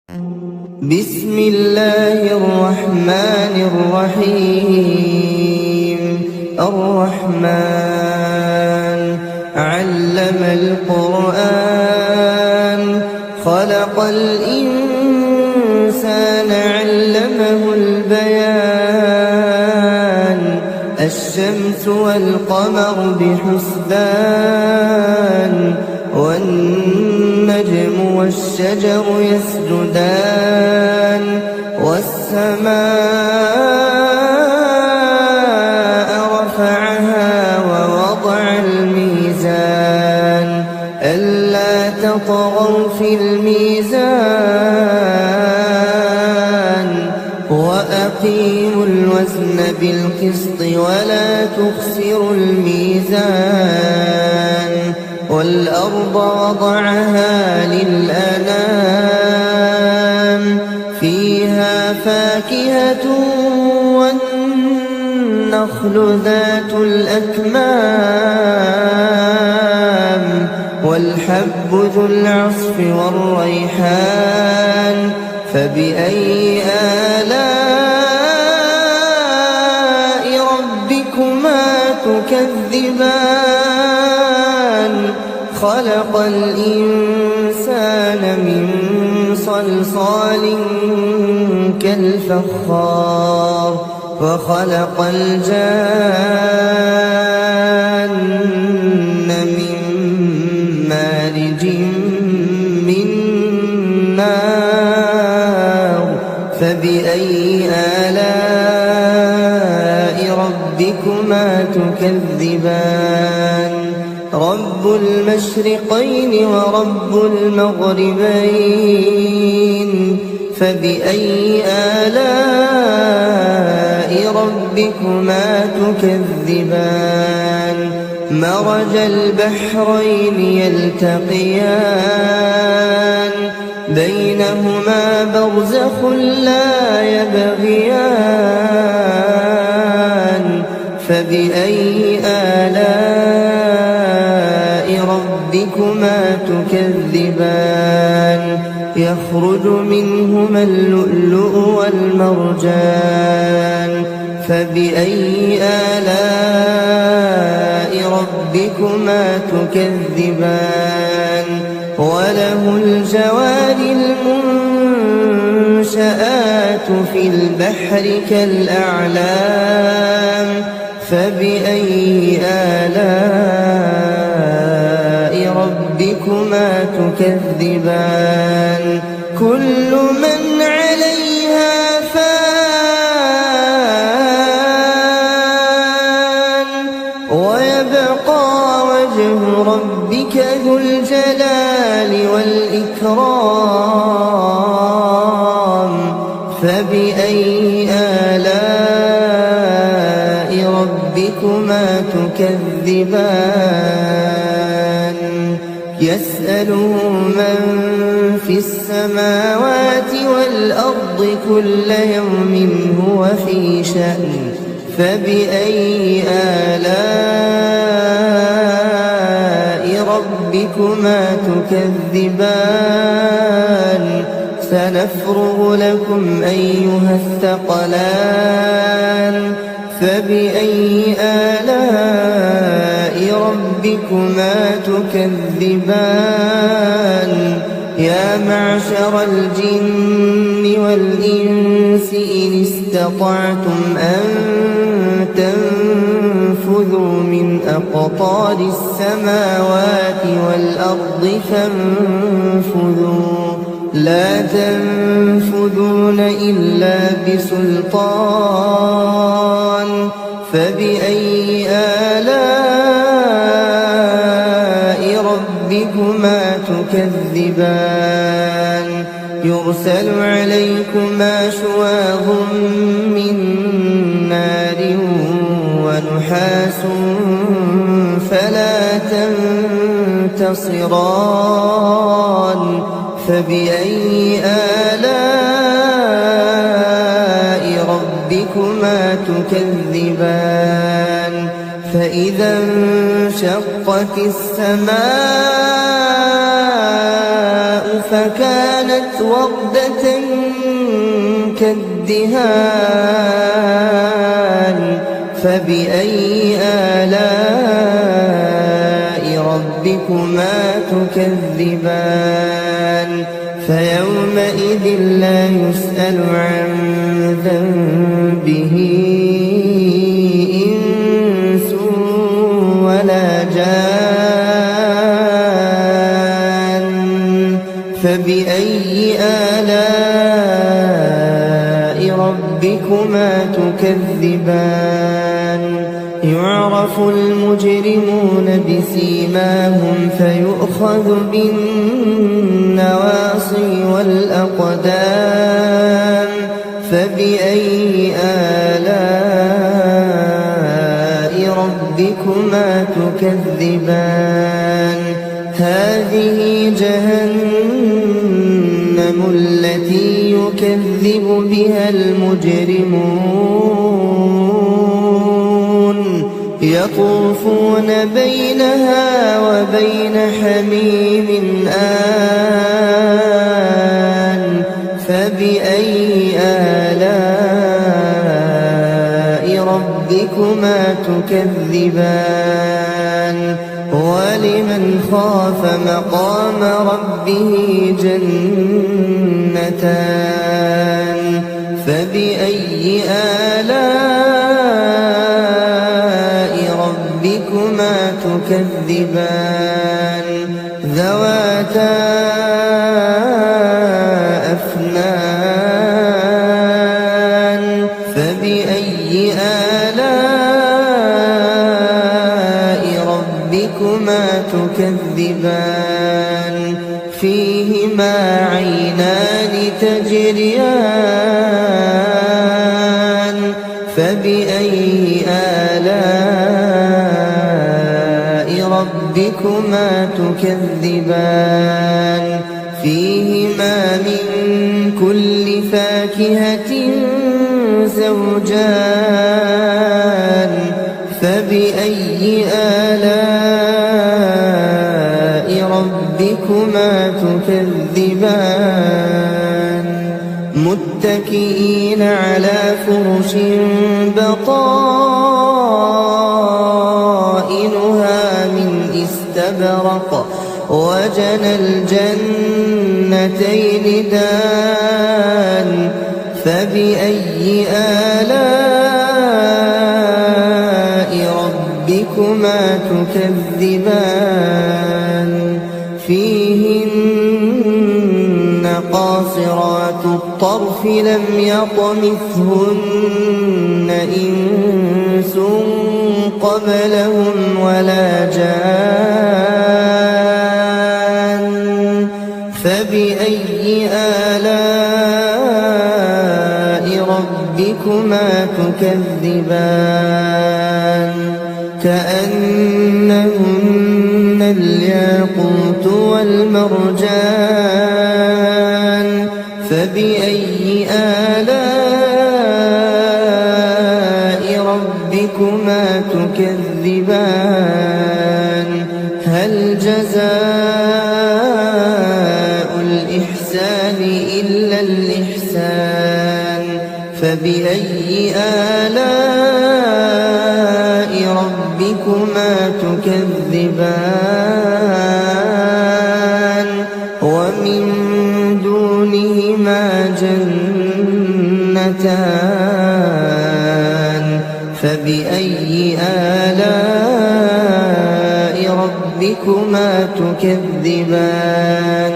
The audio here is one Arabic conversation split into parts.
بسم الله الرحمن الرحيم. الرحمن علم القرآن خلق الإنسان علمه البيان الشمس والقمر بحسبان والنجم والشجر يسجدان والسماء رفعها ووضع الميزان ألا تطغوا في الميزان وأقيموا الوزن بالقسط ولا تخسروا الميزان والأرض وضعها للأنام فيها فاكهة والنخل ذات الأكمام والحب ذو العصف والريحان فبأي آلاء ربكما تكذبان خلق الإنسان من صلصال كالفخار وخلق الجان من مارج من نار فبأي آلاء ربكما تكذبان رب المشرقين ورب المغربين فبأي آلاء ربكما تكذبان مرج البحرين يلتقيان بينهما برزخ لا يبغيان فبأي آلاء ربكما تكذبان يخرج منهما اللؤلؤ والمرجان فبأي آلاء ربكما تكذبان وله الجوار المنشآت في البحر كالأعلام فبأي آلاء ربكما تكذبان كل من عليها فان ويبقى وجه ربك ذو الجلال والإكرام فبأي آلاء ربكما تكذبان يسأله من في السماوات والأرض كل يوم هو في شأن فبأي آلاء ربكما تكذبان سنفرغ لكم أيها الثقلان فبأي آلاء ربكما تكذبان يا معشر الجن والإنس إن استطعتم أن تنفذوا من أقطار السماوات والأرض فانفذوا لا تنفذون إلا بسلطان فبأي آلاء ربكما تكذبان يرسل عليكما شواظ من نار ونحاس فلا تنتصران فبأي آلاء ربكما تكذبان فإذا انشقت السماء فكانت وردة كالدهان فبأي آلاء ربكما تكذبان فيومئذ لا يسأل عن ذنبه إنس ولا جان فبأي آلاء ربكما تكذبان يعرف المجرمون بسيماهم فيؤخذ بالنواصي والأقدام فبأي آلاء ربكما تكذبان هذه جهنم التي يكذب بها المجرمون يطوفون بينها وبين حميم آن فبأي آلاء ربكما تكذبان ولمن خاف مقام ربه جنتان فبأي آلاء ربكما تكذبان ذواتا أفنان فبأي آلاء ربكما تكذبان فيهما عينان تجريان فبأي آلاء ربكما تكذبان فيهما من كل فاكهة زوجان فبأي آلاء ربكما تكذبان متكئين على فرش بطائنها من استبرق وجنى الجنتين دان فبأي آلاء ربكما تكذبان فيهن قاصرات الطرف لم يطمثهن إنس قبلهم ولا جان فبأي آلاء ربكما تكذبان كأنهن الياقوت والمرجان فبأي آلاء ربكما تكذبان هل جزاء الإحسان إلا الإحسان فبأي آلاء ربكما تكذبان ومن دونهما جنتان فبأي آلاء ربكما تكذبان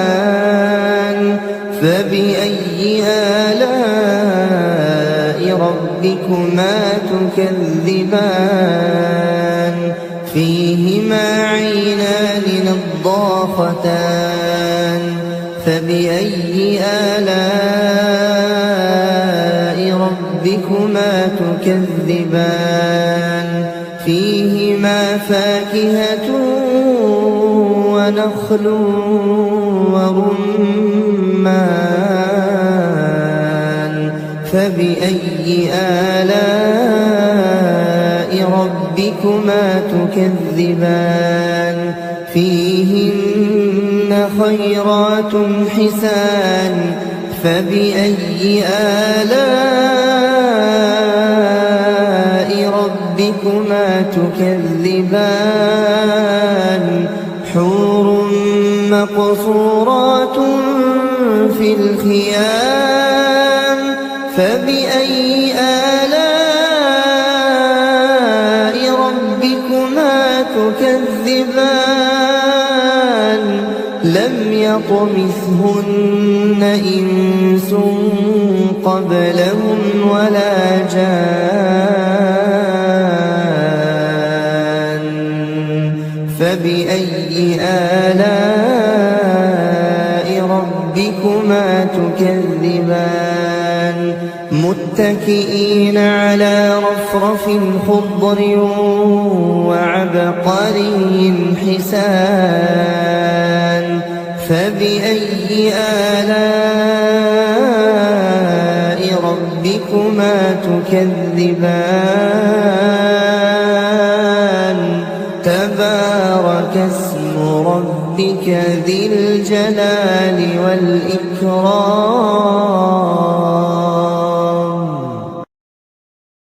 مدهامتان فبأي آلاء ربكما تكذبان فيهما عينان نضاختان فبأي آلاء ربكما تكذبان فيهما فاكهة ونخل ورمان فبأي آلاء ربكما تكذبان فيهن خيرات حسان فبأي آلاء ربكما تكذبان حور مقصورات في الخيام فبأي آلاء ربكما تكذبان لم يطمثهن إنس قبلهم ولا جان فبأي آلاء ربكما تكذبان متكئين على رفرف خضر وعبقري حسان فبأي آلاء ربكما تكذبان تبارك اسم ربك ذي الجلال والإكرام